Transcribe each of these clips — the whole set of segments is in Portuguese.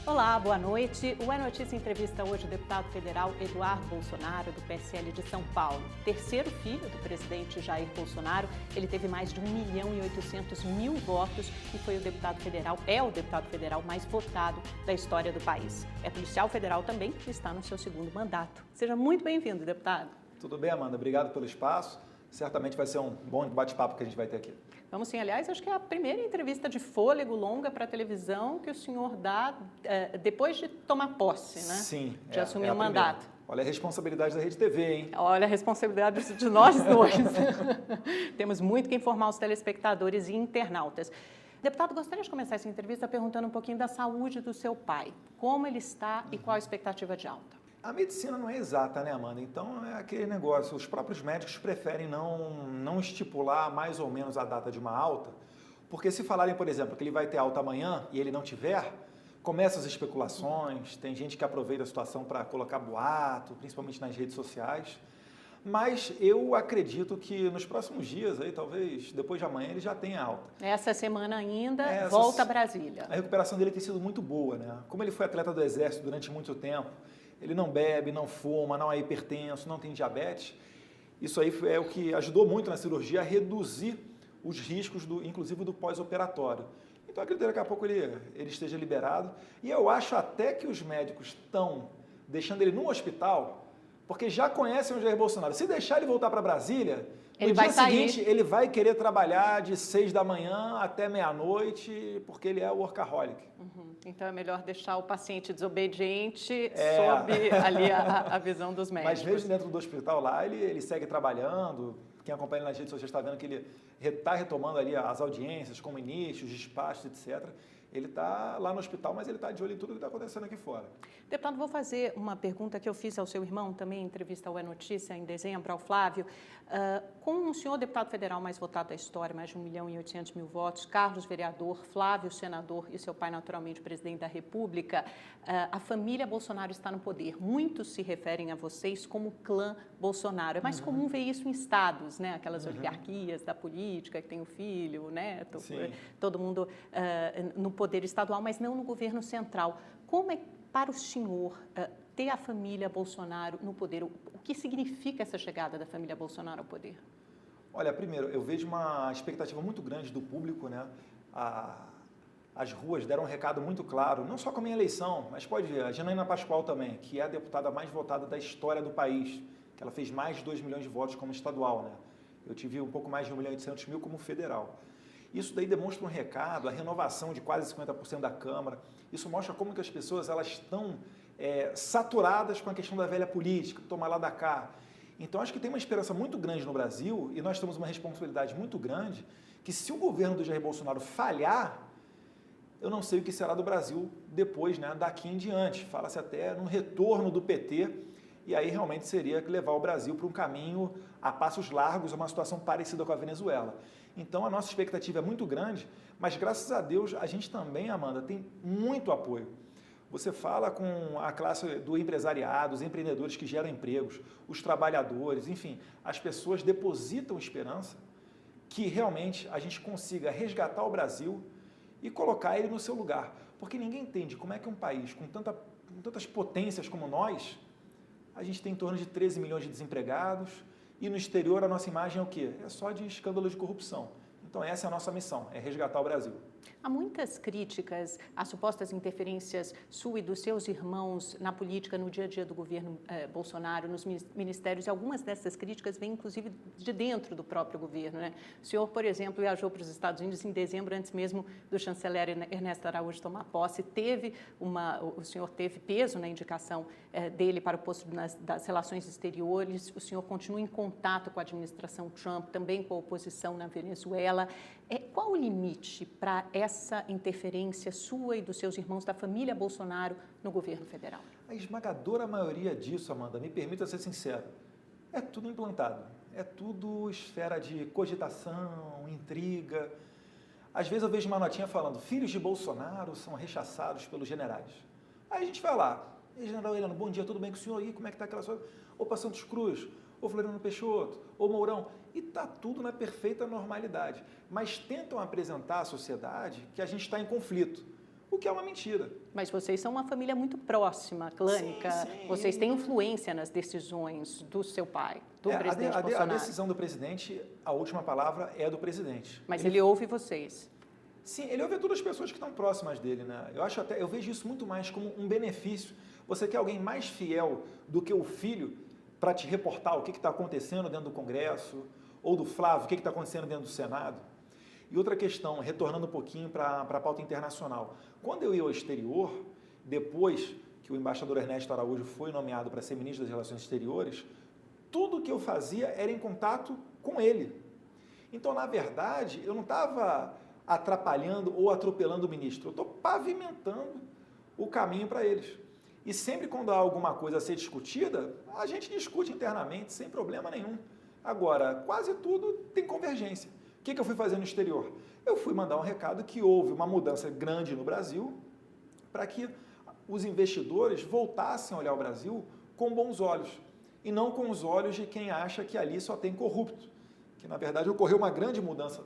Olá, boa noite. O É Notícia entrevista hoje o deputado federal Eduardo Bolsonaro, do PSL de São Paulo. Terceiro filho do presidente Jair Bolsonaro, ele teve mais de 1.800.000 votos e foi o deputado federal mais votado da história do país. É policial federal também e está no seu segundo mandato. Seja muito bem-vindo, deputado. Tudo bem, Amanda. Obrigado pelo espaço. Certamente vai ser um bom bate-papo que a gente vai ter aqui. Vamos sim, aliás, acho que é a primeira entrevista de fôlego longa para a televisão que o senhor dá depois de tomar posse, né? Sim. De assumir o mandato. Olha a responsabilidade da Rede TV, hein? Olha a responsabilidade de nós dois. Temos muito que informar os telespectadores e internautas. Deputado, gostaria de começar essa entrevista perguntando um pouquinho da saúde do seu pai. Como ele está e qual a expectativa de alta? A medicina não é exata, né, Amanda? Então é aquele negócio, os próprios médicos preferem não estipular mais ou menos a data de uma alta, porque se falarem, por exemplo, que ele vai ter alta amanhã e ele não tiver, começam as especulações, tem gente que aproveita a situação para colocar boato, principalmente nas redes sociais, mas eu acredito que nos próximos dias, aí, talvez depois de amanhã, ele já tenha alta. Essa semana ainda, volta a Brasília. A recuperação dele tem sido muito boa, né? Como ele foi atleta do Exército durante muito tempo, ele não bebe, não fuma, não é hipertenso, não tem diabetes. Isso aí é o que ajudou muito na cirurgia a reduzir os riscos, inclusive do pós-operatório. Então, acredito que daqui a pouco ele esteja liberado. E eu acho até que os médicos estão deixando ele no hospital, porque já conhecem o Jair Bolsonaro. Se deixar ele voltar para Brasília, no dia seguinte ele vai querer trabalhar de 6 da manhã até meia-noite, porque ele é workaholic. Então é melhor deixar o paciente desobediente sob ali a visão dos médicos. Mas mesmo dentro do hospital lá, ele segue trabalhando. Quem acompanha nas redes sociais está vendo que ele está retomando ali as audiências, como inícios, despachos, etc. Ele está lá no hospital, mas ele está de olho em tudo que está acontecendo aqui fora. Deputado, vou fazer uma pergunta que eu fiz ao seu irmão também, em entrevista ao É Notícia, em dezembro, ao Flávio. Com o senhor deputado federal mais votado da história, mais de 1.800.000 votos, Carlos vereador, Flávio senador e seu pai naturalmente presidente da República, a família Bolsonaro está no poder. Muitos se referem a vocês como clã Bolsonaro. É mais comum ver isso em estados, né? Aquelas oligarquias da política, que tem o filho, o neto, todo mundo no poder estadual, mas não no governo central. Como é para o senhor ter a família Bolsonaro no poder? O que significa essa chegada da família Bolsonaro ao poder? Olha, primeiro, eu vejo uma expectativa muito grande do público, né? As ruas deram um recado muito claro, não só com a minha eleição, mas pode ver, a Janaína Pascoal também, que é a deputada mais votada da história do país, que ela fez mais de 2 milhões de votos como estadual, né? Eu tive um pouco mais de 1.800.000 como federal. Isso daí demonstra um recado, a renovação de quase 50% da Câmara. Isso mostra como que as pessoas elas estão saturadas com a questão da velha política, tomar lá da cá. Então, acho que tem uma esperança muito grande no Brasil e nós temos uma responsabilidade muito grande que se o governo do Jair Bolsonaro falhar, eu não sei o que será do Brasil depois, né, daqui em diante. Fala-se até num retorno do PT e aí realmente seria levar o Brasil para um caminho a passos largos, uma situação parecida com a Venezuela. Então, a nossa expectativa é muito grande, mas graças a Deus, a gente também, Amanda, tem muito apoio. Você fala com a classe do empresariado, os empreendedores que geram empregos, os trabalhadores, enfim, as pessoas depositam esperança que realmente a gente consiga resgatar o Brasil e colocar ele no seu lugar. Porque ninguém entende como é que um país com tantas potências como nós, a gente tem em torno de 13 milhões de desempregados e no exterior a nossa imagem é o quê? É só de escândalo de corrupção. Então essa é a nossa missão, é resgatar o Brasil. Há muitas críticas às supostas interferências sua e dos seus irmãos na política, no dia a dia do governo Bolsonaro, nos ministérios, e algumas dessas críticas vêm, inclusive, de dentro do próprio governo, né? O senhor, por exemplo, viajou para os Estados Unidos em dezembro, antes mesmo do chanceler Ernesto Araújo tomar posse. O senhor teve peso na indicação dele para o posto das relações exteriores, o senhor continua em contato com a administração Trump, também com a oposição na Venezuela. Qual o limite para essa interferência sua e dos seus irmãos da família Bolsonaro no governo federal? A esmagadora maioria disso, Amanda, me permita ser sincero, é tudo implantado. É tudo esfera de cogitação, intriga. Às vezes eu vejo uma notinha falando, filhos de Bolsonaro são rechaçados pelos generais. Aí a gente vai lá, general Heleno, bom dia, tudo bem com o senhor aí? Como é que está aquela sua... Opa, Santos Cruz, ou Floriano Peixoto, ou Mourão, e está tudo na perfeita normalidade. Mas tentam apresentar à sociedade que a gente está em conflito. o que é uma mentira. Mas vocês são uma família muito próxima, clânica. Sim. Vocês têm influência nas decisões do seu pai, do presidente Bolsonaro. A decisão do presidente, a última palavra é do presidente. Mas ele ouve vocês. Sim, ele ouve todas as pessoas que estão próximas dele, né? Eu vejo isso muito mais como um benefício. Você quer alguém mais fiel do que o filho para te reportar o que está acontecendo dentro do Congresso, ou do Flávio, o que está acontecendo dentro do Senado? E outra questão, retornando um pouquinho para a pauta internacional. Quando eu ia ao exterior, depois que o embaixador Ernesto Araújo foi nomeado para ser ministro das Relações Exteriores, tudo que eu fazia era em contato com ele. Então, na verdade, eu não estava atrapalhando ou atropelando o ministro, eu estou pavimentando o caminho para eles. E sempre quando há alguma coisa a ser discutida, a gente discute internamente, sem problema nenhum. Agora, quase tudo tem convergência. O que eu fui fazer no exterior? Eu fui mandar um recado que houve uma mudança grande no Brasil para que os investidores voltassem a olhar o Brasil com bons olhos e não com os olhos de quem acha que ali só tem corrupto, que na verdade ocorreu uma grande mudança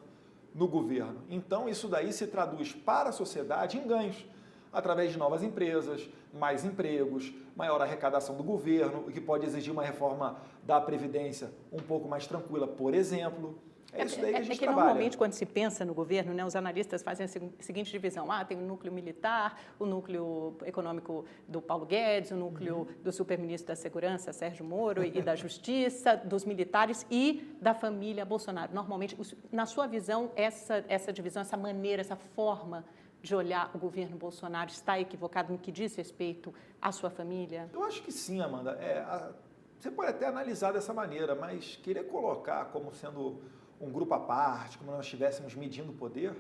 no governo. Então isso daí se traduz para a sociedade em ganhos, através de novas empresas, mais empregos, maior arrecadação do governo, o que pode exigir uma reforma da Previdência um pouco mais tranquila, por exemplo. É isso daí que a gente trabalha. Normalmente, quando se pensa no governo, né, os analistas fazem a seguinte divisão. Tem o núcleo militar, o núcleo econômico do Paulo Guedes, o núcleo do superministro da Segurança, Sérgio Moro, e da Justiça, dos militares e da família Bolsonaro. Normalmente, na sua visão, essa divisão, essa maneira, essa forma de olhar o governo Bolsonaro está equivocado no que diz respeito à sua família? Eu acho que sim, Amanda. Você pode até analisar dessa maneira, mas querer colocar como sendo um grupo à parte, como nós estivéssemos medindo o poder,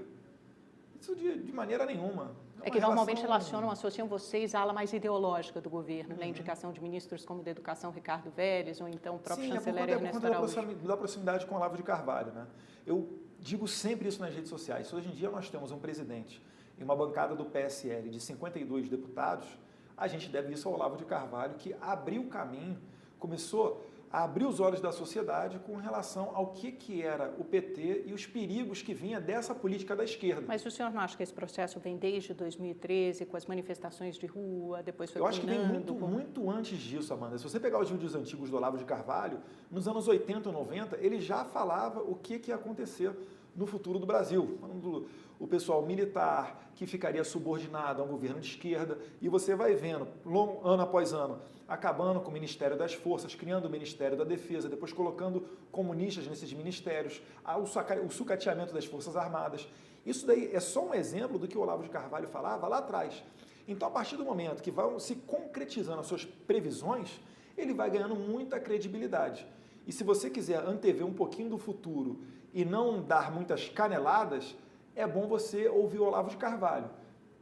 isso de maneira nenhuma. É que normalmente associam vocês à ala mais ideológica do governo, na indicação de ministros como da Educação, Ricardo Vélez, ou então o próprio chanceler Ernesto Araújo. Da proximidade com o Olavo de Carvalho, né? Eu digo sempre isso nas redes sociais. Hoje em dia nós temos um presidente e uma bancada do PSL de 52 deputados, a gente deve isso ao Olavo de Carvalho, que abriu o caminho, começou a abrir os olhos da sociedade com relação ao que era o PT e os perigos que vinha dessa política da esquerda. Mas o senhor não acha que esse processo vem desde 2013, com as manifestações de rua, depois foi Eu acho que vem muito antes disso, Amanda. Se você pegar os vídeos antigos do Olavo de Carvalho, nos anos 80 ou 90, ele já falava o que ia acontecer no futuro do Brasil. Falando o pessoal militar que ficaria subordinado a um governo de esquerda, e você vai vendo, ano após ano, acabando com o Ministério das Forças, criando o Ministério da Defesa, depois colocando comunistas nesses ministérios, o sucateamento das Forças Armadas. Isso daí é só um exemplo do que o Olavo de Carvalho falava lá atrás. Então, a partir do momento que vão se concretizando as suas previsões, ele vai ganhando muita credibilidade. E se você quiser antever um pouquinho do futuro e não dar muitas caneladas, é bom você ouvir o Olavo de Carvalho.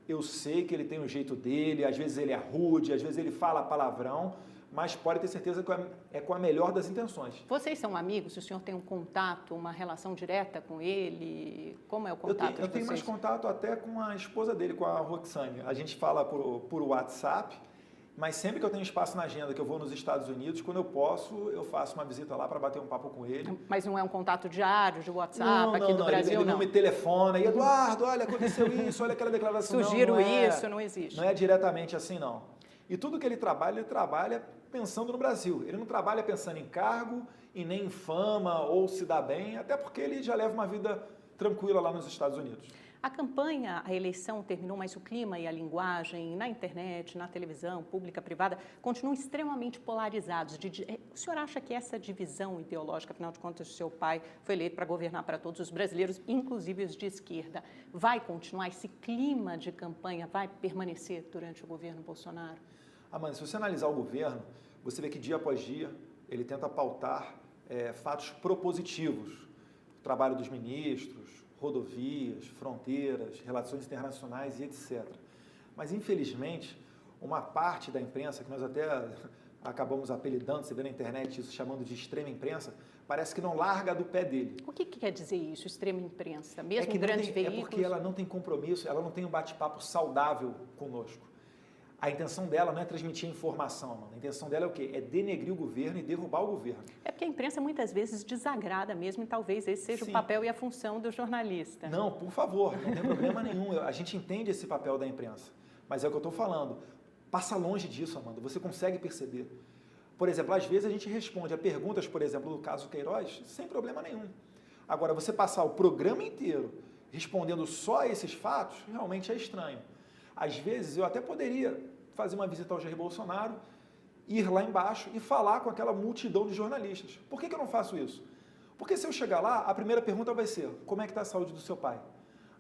Eu sei que ele tem um jeito dele, às vezes ele é rude, às vezes ele fala palavrão, mas pode ter certeza que é com a melhor das intenções. Vocês são amigos? O senhor tem um contato, uma relação direta com ele? Como é o contato de vocês? Eu tenho mais contato até com a esposa dele, com a Roxane. A gente fala por WhatsApp, mas sempre que eu tenho espaço na agenda, que eu vou nos Estados Unidos, quando eu posso, eu faço uma visita lá para bater um papo com ele. Mas não é um contato diário de WhatsApp aqui do Brasil, não? Ele não me telefona. E, Eduardo, olha, aconteceu isso, olha aquela declaração. Sugiro isso, não existe. Não é diretamente assim, não. E tudo que ele trabalha pensando no Brasil. Ele não trabalha pensando em cargo e nem em fama ou se dá bem, até porque ele já leva uma vida tranquila lá nos Estados Unidos. A campanha, a eleição terminou, mas o clima e a linguagem na internet, na televisão, pública, privada, continuam extremamente polarizados. O senhor acha que essa divisão ideológica, afinal de contas, o seu pai foi eleito para governar para todos os brasileiros, inclusive os de esquerda, vai continuar? Esse clima de campanha vai permanecer durante o governo Bolsonaro? Amanda, se você analisar o governo, você vê que dia após dia ele tenta pautar fatos propositivos. O trabalho dos ministros, rodovias, fronteiras, relações internacionais e etc. Mas, infelizmente, uma parte da imprensa, que nós até acabamos apelidando, você vê na internet isso, chamando de extrema imprensa, parece que não larga do pé dele. O que quer dizer isso, extrema imprensa? Mesmo grandes veículos? É porque ela não tem compromisso, ela não tem um bate-papo saudável conosco. A intenção dela não é transmitir informação, mano. A intenção dela é o quê? É denegrir o governo e derrubar o governo. É porque a imprensa muitas vezes desagrada mesmo e talvez esse seja Sim. o papel e a função do jornalista. Não, por favor, não tem problema nenhum. A gente entende esse papel da imprensa. Mas é o que eu estou falando. Passa longe disso, Amanda. Você consegue perceber. Por exemplo, às vezes a gente responde a perguntas, por exemplo, do caso Queiroz, sem problema nenhum. Agora, você passar o programa inteiro respondendo só a esses fatos, realmente é estranho. Às vezes, eu até poderia fazer uma visita ao Jair Bolsonaro, ir lá embaixo e falar com aquela multidão de jornalistas. Por que eu não faço isso? Porque se eu chegar lá, a primeira pergunta vai ser, como é que está a saúde do seu pai?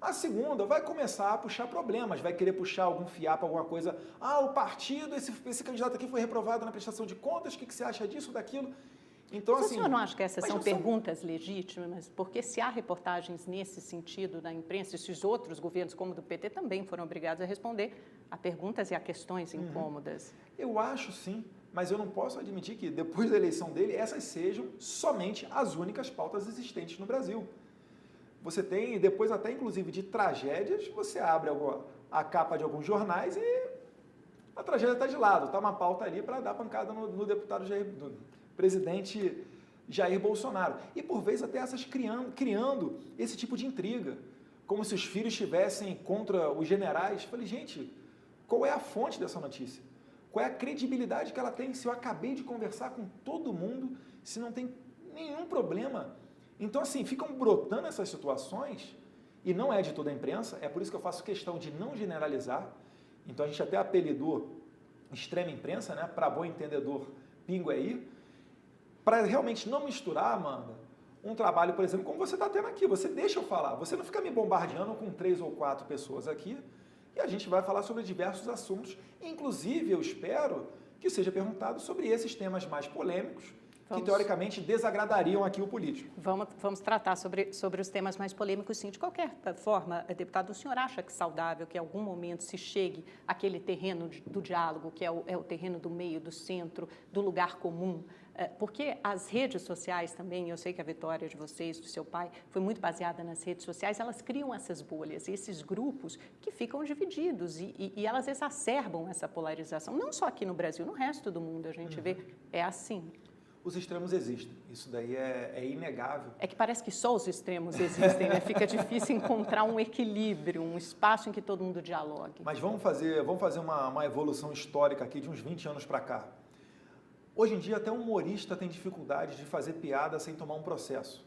A segunda vai começar a puxar problemas, vai querer puxar algum fiapo, alguma coisa. Ah, o partido, esse candidato aqui foi reprovado na prestação de contas, o que você acha disso, daquilo? Então, Mas assim, o senhor não acha que essas são perguntas legítimas? Porque se há reportagens nesse sentido da imprensa, e se os outros governos, como o do PT, também foram obrigados a responder a perguntas e a questões incômodas. Eu acho sim, mas eu não posso admitir que depois da eleição dele, essas sejam somente as únicas pautas existentes no Brasil. Você tem, depois até inclusive de tragédias, você abre a capa de alguns jornais e a tragédia está de lado, está uma pauta ali para dar pancada no deputado presidente Jair Bolsonaro. E por vezes até essas criando esse tipo de intriga, como se os filhos estivessem contra os generais. Falei, gente, qual é a fonte dessa notícia? Qual é a credibilidade que ela tem se eu acabei de conversar com todo mundo, se não tem nenhum problema? Então, assim, ficam brotando essas situações, e não é de toda a imprensa, é por isso que eu faço questão de não generalizar. Então, a gente até apelidou extrema imprensa, né? Para bom entendedor, pingo é ir, para realmente não misturar, Amanda, um trabalho, por exemplo, como você está tendo aqui. Você deixa eu falar, você não fica me bombardeando com 3 ou 4 pessoas aqui, e a gente vai falar sobre diversos assuntos. Inclusive, eu espero que seja perguntado sobre esses temas mais polêmicos, que teoricamente desagradariam aqui o político. Vamos tratar sobre os temas mais polêmicos, sim. De qualquer forma, deputado, o senhor acha que é saudável que em algum momento se chegue àquele terreno do diálogo, que é o terreno do meio, do centro, do lugar comum? Porque as redes sociais também, eu sei que a vitória de vocês, do seu pai, foi muito baseada nas redes sociais, elas criam essas bolhas, esses grupos que ficam divididos e elas exacerbam essa polarização. Não só aqui no Brasil, no resto do mundo a gente vê, é assim. Os extremos existem, isso daí é inegável. É que parece que só os extremos existem, né? Fica difícil encontrar um equilíbrio, um espaço em que todo mundo dialogue. Mas vamos fazer uma evolução histórica aqui de uns 20 anos para cá. Hoje em dia até um humorista tem dificuldade de fazer piada sem tomar um processo.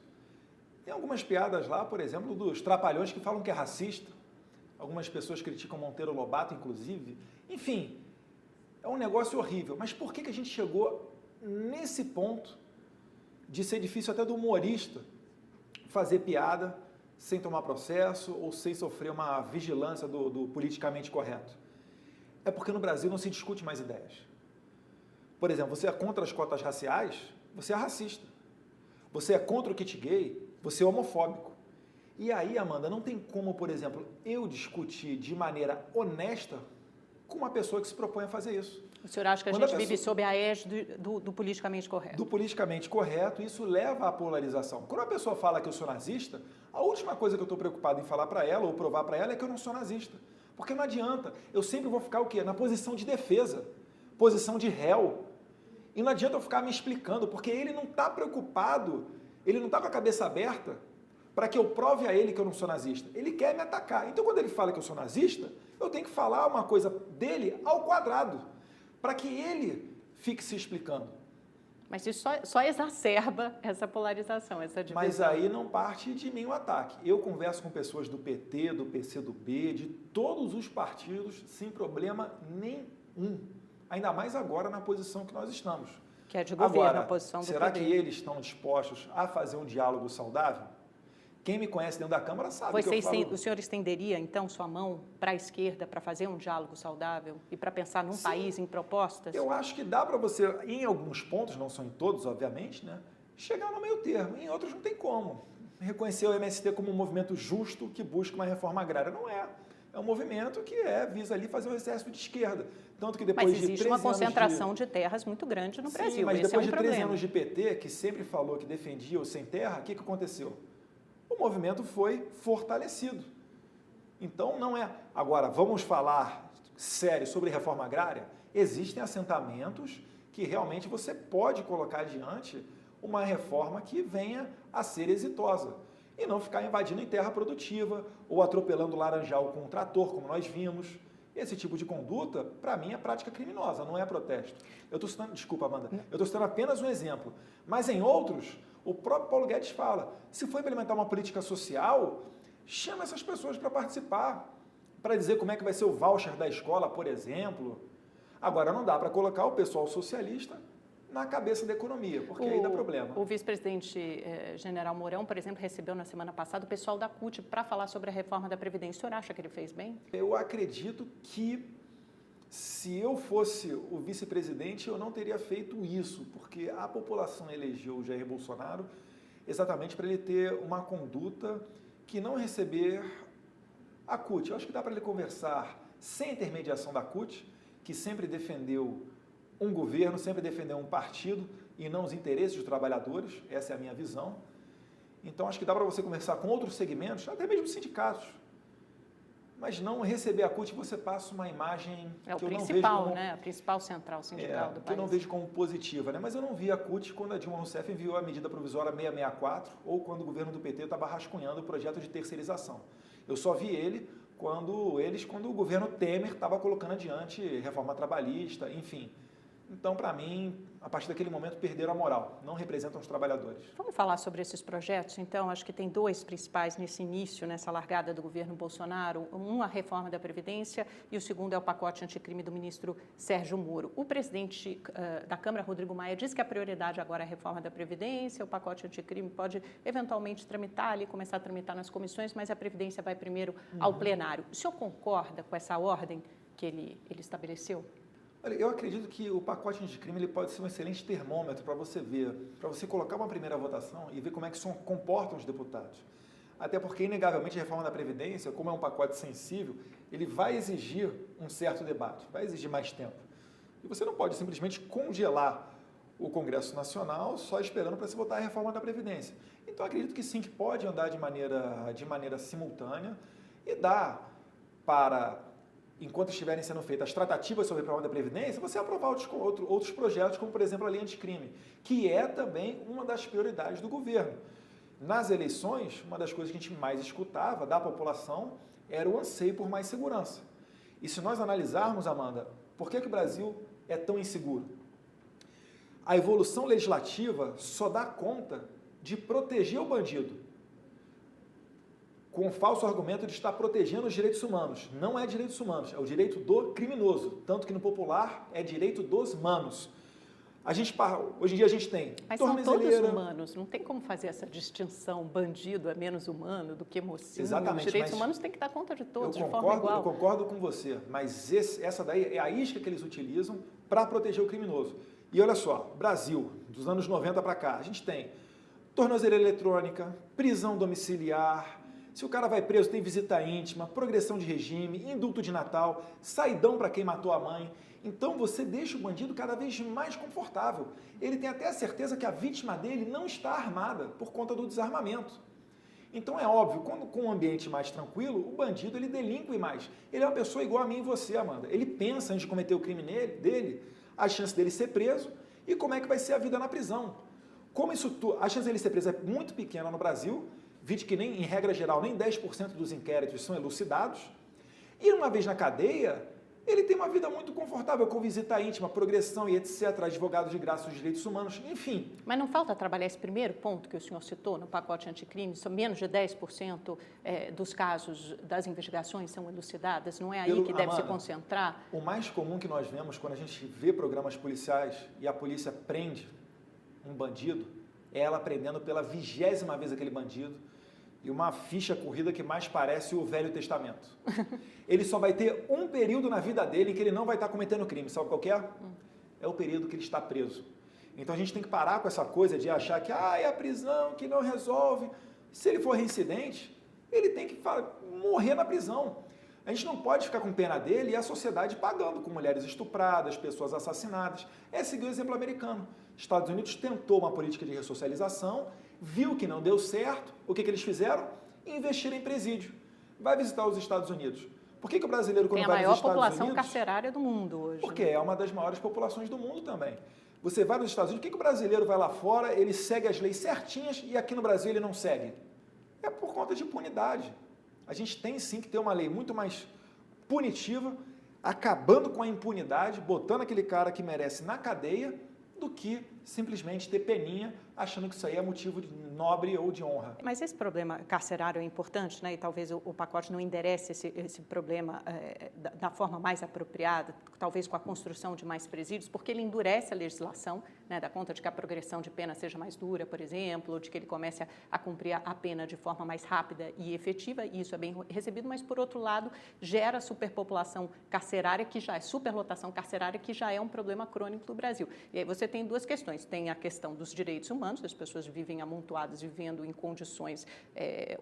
Tem algumas piadas lá, por exemplo, dos Trapalhões que falam que é racista. Algumas pessoas criticam Monteiro Lobato, inclusive. Enfim, é um negócio horrível. Mas por que a gente chegou nesse ponto de ser difícil até do humorista fazer piada sem tomar processo ou sem sofrer uma vigilância do politicamente correto? É porque no Brasil não se discute mais ideias. Por exemplo, você é contra as cotas raciais, você é racista. Você é contra o kit gay, você é homofóbico. E aí, Amanda, não tem como, por exemplo, eu discutir de maneira honesta com uma pessoa que se propõe a fazer isso. O senhor acha que a gente vive sob a égide do politicamente correto? Do politicamente correto, isso leva à polarização. Quando a pessoa fala que eu sou nazista, a última coisa que eu estou preocupado em falar para ela ou provar para ela é que eu não sou nazista. Porque não adianta, eu sempre vou ficar o quê? Na posição de defesa, posição de réu. E não adianta eu ficar me explicando, porque ele não está preocupado, ele não está com a cabeça aberta para que eu prove a ele que eu não sou nazista. Ele quer me atacar. Então, quando ele fala que eu sou nazista, eu tenho que falar uma coisa dele ao quadrado, para que ele fique se explicando. Mas isso só exacerba essa polarização, essa divisão. Mas aí não parte de nenhum ataque. Eu converso com pessoas do PT, do PCdoB, de todos os partidos, sem problema nenhum. Ainda mais agora na posição que nós estamos. Que é de governo, agora, a posição do será poder. que eles estão dispostos a fazer um diálogo saudável? Quem me conhece dentro da Câmara sabe que eu falo... O senhor estenderia, então, sua mão para a esquerda para fazer um diálogo saudável e para pensar num país, em propostas? Eu acho que dá para você, em alguns pontos, não são em todos, obviamente, né, chegar no meio termo. Em outros não tem como. Reconhecer o MST como um movimento justo que busca uma reforma agrária. Não é. É um movimento que visa ali fazer um exército de esquerda. Tanto que depois mas existe uma concentração de terras muito grande no Brasil. Sim, mas esse depois é um de 13 problema. anos de PT, que sempre falou que defendia o sem terra, o que aconteceu? O movimento foi fortalecido. Então, não é... Agora, vamos falar sério sobre reforma agrária, existem assentamentos que realmente você pode colocar adiante uma reforma que venha a ser exitosa e não ficar invadindo em terra produtiva ou atropelando laranjal com um trator, como nós vimos. Esse tipo de conduta, para mim, é prática criminosa, não é protesto. Eu estou citando, desculpa, Amanda, eu estou citando apenas um exemplo. Mas em outros, o próprio Paulo Guedes fala, se for implementar uma política social, chama essas pessoas para participar, para dizer como é que vai ser o voucher da escola, por exemplo. Agora, não dá para colocar o pessoal socialista na cabeça da economia, porque aí dá problema. O vice-presidente general Mourão, por exemplo, recebeu na semana passada o pessoal da CUT para falar sobre a reforma da Previdência. O senhor acha que ele fez bem? Eu acredito que se eu fosse o vice-presidente, eu não teria feito isso, porque a população elegeu o Jair Bolsonaro exatamente para ele ter uma conduta que não receber a CUT. Eu acho que dá para ele conversar sem intermediação da CUT, que sempre defendeu um governo, sempre defendeu um partido e não os interesses dos trabalhadores, essa é a minha visão. Então, acho que dá para você conversar com outros segmentos, até mesmo sindicatos, mas não receber a CUT, você passa uma imagem que eu não vejo como... né? A principal central sindical do país. Que eu não vejo como positiva, né? Mas eu não vi a CUT quando a Dilma Rousseff enviou a medida provisória 664 ou quando o governo do PT estava rascunhando o projeto de terceirização. Eu só vi ele quando o governo Temer estava colocando adiante reforma trabalhista, enfim. Então, para mim, a partir daquele momento, perderam a moral, não representam os trabalhadores. Vamos falar sobre esses projetos, então? Acho que tem dois principais nesse início, nessa largada do governo Bolsonaro. Um, a reforma da Previdência, e o segundo é o pacote anticrime do ministro Sérgio Moro. O presidente da Câmara, Rodrigo Maia, disse que a prioridade agora é a reforma da Previdência, o pacote anticrime pode eventualmente tramitar ali, começar a tramitar nas comissões, mas a Previdência vai primeiro ao plenário. O senhor concorda com essa ordem que ele estabeleceu? Olha, eu acredito que o pacote anticrime ele pode ser um excelente termômetro para você ver, para você colocar uma primeira votação e ver como é que se comportam os deputados. Até porque, inegavelmente, a reforma da Previdência, como é um pacote sensível, ele vai exigir um certo debate, vai exigir mais tempo. E você não pode simplesmente congelar o Congresso Nacional só esperando para se votar a reforma da Previdência. Então, acredito que sim, que pode andar de maneira simultânea e dá para... enquanto estiverem sendo feitas as tratativas sobre a reforma da Previdência, você aprovar outros projetos, como, por exemplo, a lei anticrime, que é também uma das prioridades do governo. Nas eleições, uma das coisas que a gente mais escutava da população era o anseio por mais segurança. E se nós analisarmos, Amanda, por que o Brasil é tão inseguro? A evolução legislativa só dá conta de proteger o bandido, com o falso argumento de estar protegendo os direitos humanos. Não é direitos humanos, é o direito do criminoso. Tanto que no popular é direito dos manos. Hoje em dia a gente tem Mas são todos humanos, não tem como fazer essa distinção, bandido é menos humano do que mocinho. Exatamente. Os direitos humanos têm que dar conta de todos, de forma igual. Eu concordo com você, mas essa daí é a isca que eles utilizam para proteger o criminoso. E olha só, Brasil, dos anos 90 para cá, a gente tem tornozeleira eletrônica, prisão domiciliar. Se o cara vai preso, tem visita íntima, progressão de regime, indulto de Natal, saidão para quem matou a mãe. Então você deixa o bandido cada vez mais confortável. Ele tem até a certeza que a vítima dele não está armada por conta do desarmamento. Então é óbvio, quando com um ambiente mais tranquilo, o bandido ele delinque mais. Ele é uma pessoa igual a mim e você, Amanda. Ele pensa antes de cometer o crime dele, a chance dele ser preso e como é que vai ser a vida na prisão. A chance dele ser preso é muito pequena no Brasil, vide que nem, em regra geral, nem 10% dos inquéritos são elucidados. E uma vez na cadeia, ele tem uma vida muito confortável, com visita íntima, progressão e etc., advogado de graça dos direitos humanos, enfim. Mas não falta trabalhar esse primeiro ponto que o senhor citou no pacote anticrime? São menos de 10% dos casos das investigações são elucidadas? Não é aí que deve se concentrar? O mais comum que nós vemos quando a gente vê programas policiais e a polícia prende um bandido, é ela prendendo pela 20ª vez aquele bandido, e uma ficha corrida que mais parece o Velho Testamento. Ele só vai ter um período na vida dele em que ele não vai estar cometendo crime. Sabe qual que é? É o período que ele está preso. Então a gente tem que parar com essa coisa de achar que é a prisão que não resolve. Se ele for reincidente, ele tem que morrer na prisão. A gente não pode ficar com pena dele e a sociedade pagando com mulheres estupradas, pessoas assassinadas. É seguir o exemplo americano. Estados Unidos tentou uma política de ressocialização, viu que não deu certo, o que eles fizeram? Investiram em presídio. Vai visitar os Estados Unidos. Por que o brasileiro, quando tem a vai nos maior Estados população Unidos... carcerária do mundo hoje. Porque né? é uma das maiores populações do mundo também. Você vai nos Estados Unidos, por que o brasileiro vai lá fora, ele segue as leis certinhas e aqui no Brasil ele não segue? É por conta de impunidade. A gente tem sim que ter uma lei muito mais punitiva, acabando com a impunidade, botando aquele cara que merece na cadeia, do que simplesmente ter peninha, achando que isso aí é motivo de nobre ou de honra. Mas esse problema carcerário é importante, né? E talvez o pacote não enderece esse problema da forma mais apropriada, talvez com a construção de mais presídios, porque ele endurece a legislação, né? Dá conta de que a progressão de pena seja mais dura, por exemplo, ou de que ele comece a cumprir a pena de forma mais rápida e efetiva, e isso é bem recebido, mas, por outro lado, gera superpopulação carcerária, que já é superlotação carcerária, que já é um problema crônico do Brasil. E aí você tem duas questões. Tem a questão dos direitos humanos, as pessoas vivem amontoadas, vivendo em condições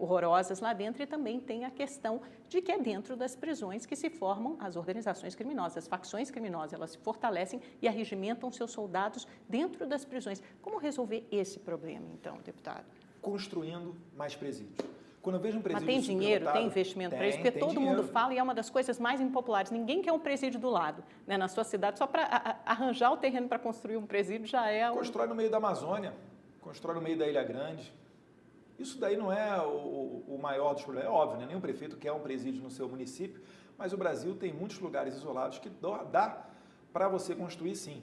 horrorosas lá dentro, e também tem a questão de que é dentro das prisões que se formam as organizações criminosas, as facções criminosas, elas se fortalecem e arregimentam seus soldados dentro das prisões. Como resolver esse problema, então, deputado? Construindo mais presídios. Quando eu vejo um presídio Mas tem dinheiro, tem investimento para isso? Porque todo dinheiro. mundo fala e é uma das coisas mais impopulares. Ninguém quer um presídio do lado, né, na sua cidade. Só para arranjar o terreno para construir um presídio já é... Constrói no meio da Amazônia, constrói no meio da Ilha Grande. Isso daí não é o maior dos problemas. É óbvio, né? Nenhum prefeito quer um presídio no seu município, mas o Brasil tem muitos lugares isolados que dá para você construir, sim.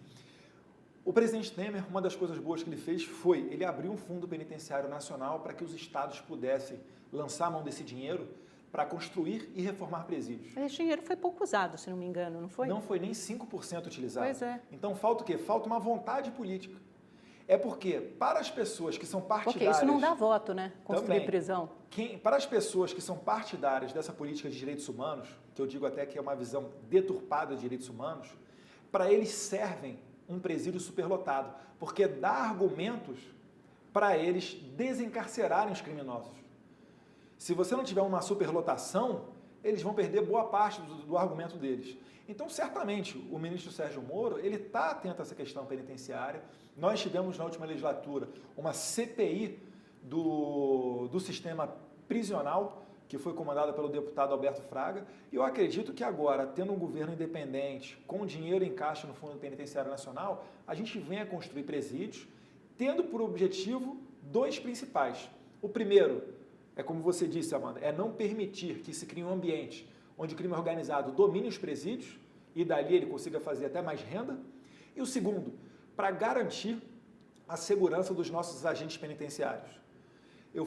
O presidente Temer, uma das coisas boas que ele fez foi, ele abriu um fundo penitenciário nacional para que os estados pudessem lançar a mão desse dinheiro para construir e reformar presídios. Mas esse dinheiro foi pouco usado, se não me engano, não foi? Não foi nem 5% utilizado. Pois é. Então falta o quê? Falta uma vontade política. É porque, para as pessoas que são partidárias... Porque isso não dá voto, né? Construir também, prisão. Para as pessoas que são partidárias dessa política de direitos humanos, que eu digo até que é uma visão deturpada de direitos humanos, para eles servem um presídio superlotado, porque dá argumentos para eles desencarcerarem os criminosos. Se você não tiver uma superlotação, eles vão perder boa parte do argumento deles. Então, certamente, o ministro Sérgio Moro, ele está atento a essa questão penitenciária. Nós tivemos na última legislatura uma CPI do sistema prisional, que foi comandada pelo deputado Alberto Fraga, e eu acredito que agora, tendo um governo independente, com dinheiro em caixa no Fundo Penitenciário Nacional, a gente venha construir presídios, tendo por objetivo dois principais. O primeiro, é como você disse, Amanda, é não permitir que se crie um ambiente onde o crime organizado domine os presídios e dali ele consiga fazer até mais renda. E o segundo, para garantir a segurança dos nossos agentes penitenciários. Eu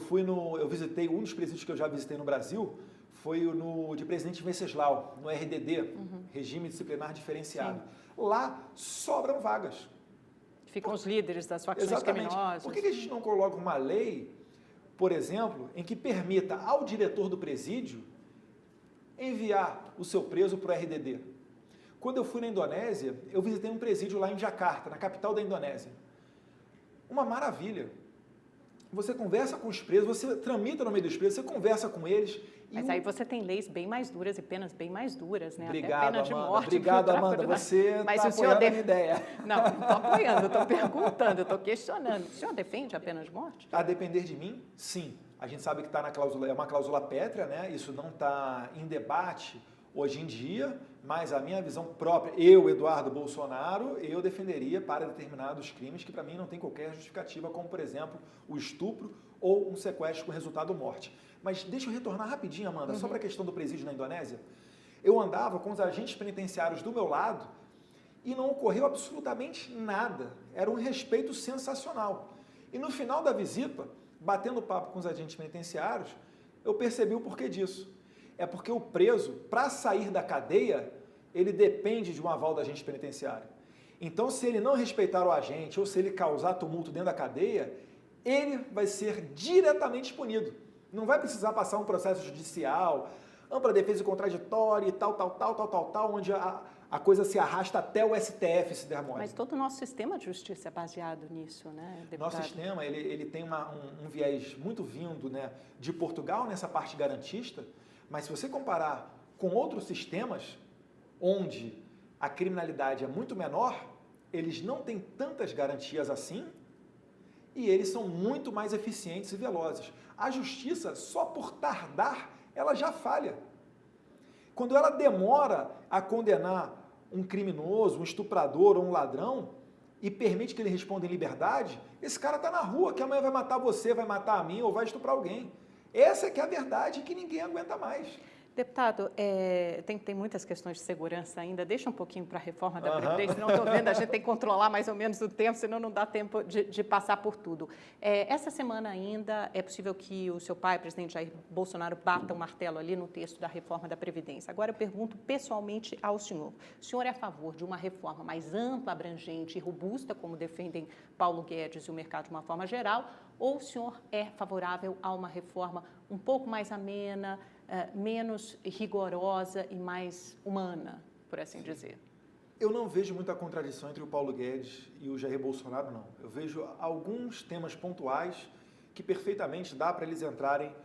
visitei um dos presídios que eu já visitei no Brasil, foi no de Presidente Venceslau, no RDD, Regime Disciplinar Diferenciado. Sim. Lá sobram vagas. Ficam os líderes das facções Exatamente. criminosas. Por que a gente não coloca uma lei, por exemplo, em que permita ao diretor do presídio enviar o seu preso para o RDD? Quando eu fui na Indonésia, eu visitei um presídio lá em Jakarta, na capital da Indonésia. Uma maravilha. Você conversa com os presos, você tramita no meio dos presos, você conversa com eles. Mas aí você tem leis bem mais duras e penas bem mais duras, né? Obrigado, até pena de morte. Obrigado, Amanda. Você está apoiando a minha ideia. Não estou apoiando, eu estou perguntando, eu estou questionando. O senhor defende a pena de morte? A depender de mim, sim. A gente sabe que está na cláusula, é uma cláusula pétrea, né? Isso não está em debate hoje em dia, mas a minha visão própria, eu, Eduardo Bolsonaro, eu defenderia para determinados crimes que para mim não tem qualquer justificativa, como por exemplo o estupro ou um sequestro com resultado morte. Mas deixa eu retornar rapidinho, Amanda, só para a questão do presídio na Indonésia. Eu andava com os agentes penitenciários do meu lado e não ocorreu absolutamente nada. Era um respeito sensacional. E no final da visita, batendo papo com os agentes penitenciários, eu percebi o porquê disso. É porque o preso, para sair da cadeia, ele depende de um aval do agente penitenciário. Então, se ele não respeitar o agente ou se ele causar tumulto dentro da cadeia, ele vai ser diretamente punido. Não vai precisar passar um processo judicial, ampla defesa contraditória e tal, onde a coisa se arrasta até o STF se der mole. Mas todo o nosso sistema de justiça é baseado nisso, né, deputado? Nosso sistema, ele tem um viés muito vindo, né, de Portugal nessa parte garantista, mas se você comparar com outros sistemas, onde a criminalidade é muito menor, eles não têm tantas garantias assim e eles são muito mais eficientes e velozes. A justiça, só por tardar, ela já falha. quando ela demora a condenar um criminoso, um estuprador ou um ladrão e permite que ele responda em liberdade, esse cara está na rua, que amanhã vai matar você, vai matar a mim ou vai estuprar alguém. Essa é que é a verdade que ninguém aguenta mais. Deputado, tem muitas questões de segurança ainda. Deixa um pouquinho para a reforma da Previdência, senão estou vendo, a gente tem que controlar mais ou menos o tempo, senão não dá tempo de passar por tudo. Essa semana ainda é possível que o seu pai, o presidente Jair Bolsonaro, bata o martelo ali no texto da reforma da Previdência. Agora eu pergunto pessoalmente ao senhor. O senhor é a favor de uma reforma mais ampla, abrangente e robusta, como defendem Paulo Guedes e o mercado de uma forma geral, ou o senhor é favorável a uma reforma um pouco mais amena, menos rigorosa e mais humana, por assim dizer? Eu não vejo muita contradição entre o Paulo Guedes e o Jair Bolsonaro, não. Eu vejo alguns temas pontuais que perfeitamente dá para eles entrarem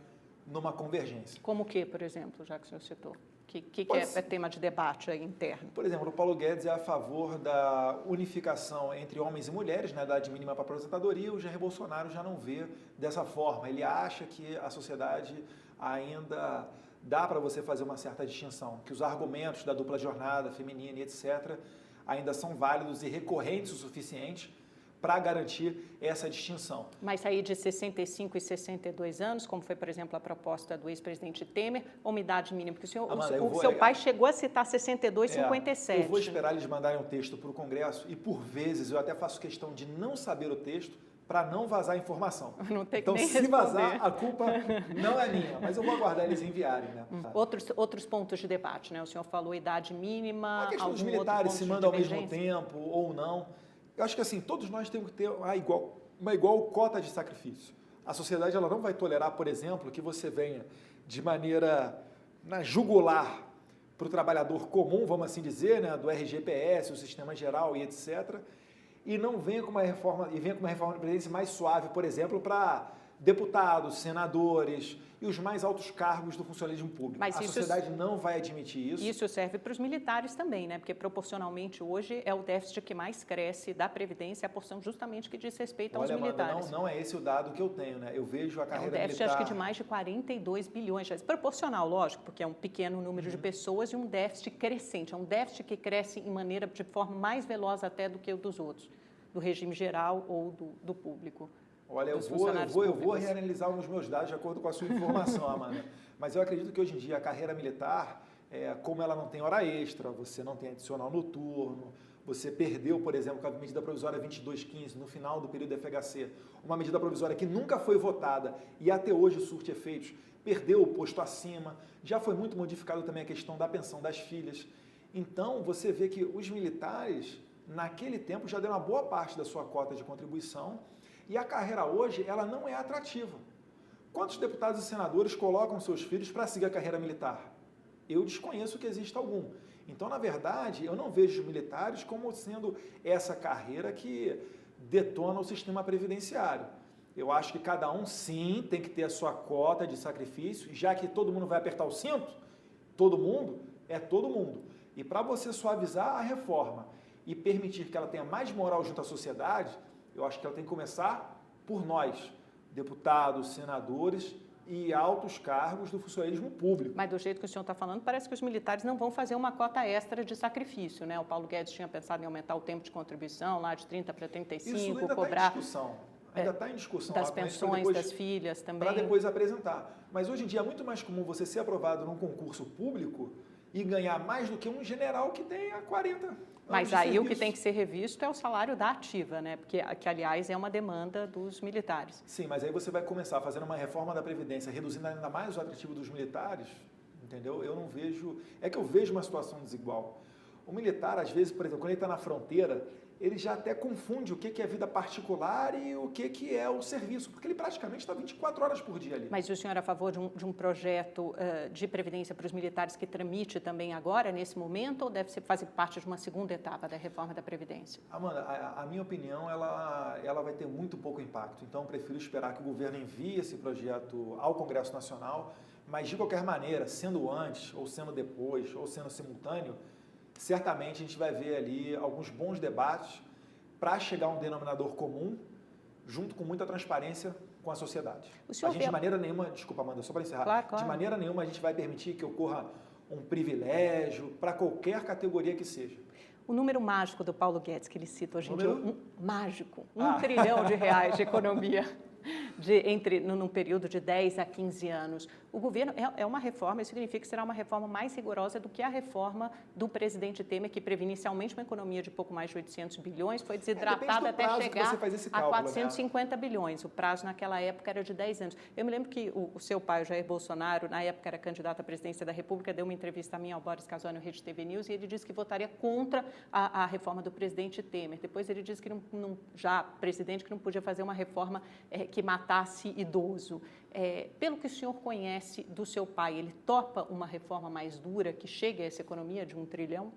numa convergência. Como o que, por exemplo, já que o senhor citou? Que é tema de debate aí interno? Por exemplo, o Paulo Guedes é a favor da unificação entre homens e mulheres, na idade mínima para aposentadoria. O Jair Bolsonaro já não vê dessa forma. Ele acha que a sociedade ainda dá para você fazer uma certa distinção, que os argumentos da dupla jornada feminina e etc. ainda são válidos e recorrentes o suficiente para garantir essa distinção. Mas sair de 65 e 62 anos, como foi, por exemplo, a proposta do ex-presidente Temer, ou uma idade mínima? Porque o seu pai chegou a citar 62 e 57. Eu vou esperar eles mandarem um texto para o Congresso e, por vezes, eu até faço questão de não saber o texto para não vazar informação. Não tem que então, nem se responder. vazar, a culpa não é minha, mas eu vou aguardar eles enviarem. Né? Outros pontos de debate, né? O senhor falou idade mínima, a questão dos militares, se mandam ao mesmo tempo ou não. Eu acho que assim, todos nós temos que ter uma igual cota de sacrifício. A sociedade ela não vai tolerar, por exemplo, que você venha de maneira jugular para o trabalhador comum, vamos assim dizer, né, do RGPS, o sistema geral e etc., e não venha com uma reforma, venha com uma reforma de previdência mais suave, por exemplo, para deputados, senadores e os mais altos cargos do funcionalismo público. Mas a sociedade não vai admitir isso. Isso serve para os militares também, né? Porque proporcionalmente hoje é o déficit que mais cresce da Previdência, a porção justamente que diz respeito aos militares. Amanda, não é esse o dado que eu tenho, né? Eu vejo a carreira militar... É um déficit, acho que de mais de 42 bilhões de reais. Proporcional, lógico, porque é um pequeno número de pessoas e um déficit crescente. É um déficit que cresce de forma mais veloz até do que o dos outros, do regime geral ou do público. Olha, eu vou reanalisar os meus dados de acordo com a sua informação, Amanda. Mas eu acredito que hoje em dia a carreira militar, como ela não tem hora extra, você não tem adicional noturno, você perdeu, por exemplo, com a medida provisória 2215, no final do período FHC, uma medida provisória que nunca foi votada e até hoje surte efeitos, perdeu o posto acima, já foi muito modificado também a questão da pensão das filhas. Então, você vê que os militares, naquele tempo, já deram uma boa parte da sua cota de contribuição. E a carreira hoje, ela não é atrativa. Quantos deputados e senadores colocam seus filhos para seguir a carreira militar? Eu desconheço que exista algum. Então, na verdade, eu não vejo os militares como sendo essa carreira que detona o sistema previdenciário. Eu acho que cada um, sim, tem que ter a sua cota de sacrifício, já que todo mundo vai apertar o cinto, todo mundo é todo mundo. E para você suavizar a reforma e permitir que ela tenha mais moral junto à sociedade, eu acho que ela tem que começar por nós, deputados, senadores e altos cargos do funcionalismo público. Mas do jeito que o senhor está falando, parece que os militares não vão fazer uma cota extra de sacrifício, né? O Paulo Guedes tinha pensado em aumentar o tempo de contribuição, lá de 30 para 35, isso ainda cobrar... Está em discussão. Ainda está em discussão. Das pensões das filhas também. Para depois apresentar. Mas hoje em dia é muito mais comum você ser aprovado num concurso público e ganhar mais do que um general que tem há 40 anos. Mas aí o que tem que ser revisto é o salário da ativa, né? Porque, que aliás, é uma demanda dos militares. Sim, mas aí você vai começar fazendo uma reforma da Previdência, reduzindo ainda mais o atrativo dos militares, entendeu? Eu não vejo... É que eu vejo uma situação desigual. O militar, às vezes, por exemplo, quando ele está na fronteira, ele já até confunde o que é vida particular e o que é o serviço, porque ele praticamente está 24 horas por dia ali. Mas o senhor é a favor de um projeto de previdência para os militares que tramite também agora, nesse momento, ou deve fazer parte de uma segunda etapa da reforma da Previdência? Amanda, a minha opinião, ela vai ter muito pouco impacto, então eu prefiro esperar que o governo envie esse projeto ao Congresso Nacional, mas de qualquer maneira, sendo antes, ou sendo depois, ou sendo simultâneo, certamente a gente vai ver ali alguns bons debates para chegar a um denominador comum, junto com muita transparência com a sociedade. A gente de maneira nenhuma, desculpa Amanda, só para encerrar, claro. De maneira nenhuma a gente vai permitir que ocorra um privilégio para qualquer categoria que seja. O número mágico do Paulo Guedes, que ele cita hoje em dia, mágico, R$1 trilhão de economia num período de 10 a 15 anos. O governo é uma reforma, isso significa que será uma reforma mais rigorosa do que a reforma do presidente Temer, que previa inicialmente uma economia de pouco mais de 800 bilhões, foi desidratada até chegar a 450 bilhões. O prazo naquela época era de 10 anos. Eu me lembro que o seu pai, o Jair Bolsonaro, na época era candidato à presidência da República, deu uma entrevista a mim, ao Boris Casoy, no Rede TV News, e ele disse que votaria contra a reforma do presidente Temer. Depois ele disse que já presidente, que não podia fazer uma reforma que matasse idoso. Pelo que o senhor conhece do seu pai, ele topa uma reforma mais dura que chegue a essa economia de 1 trilhão?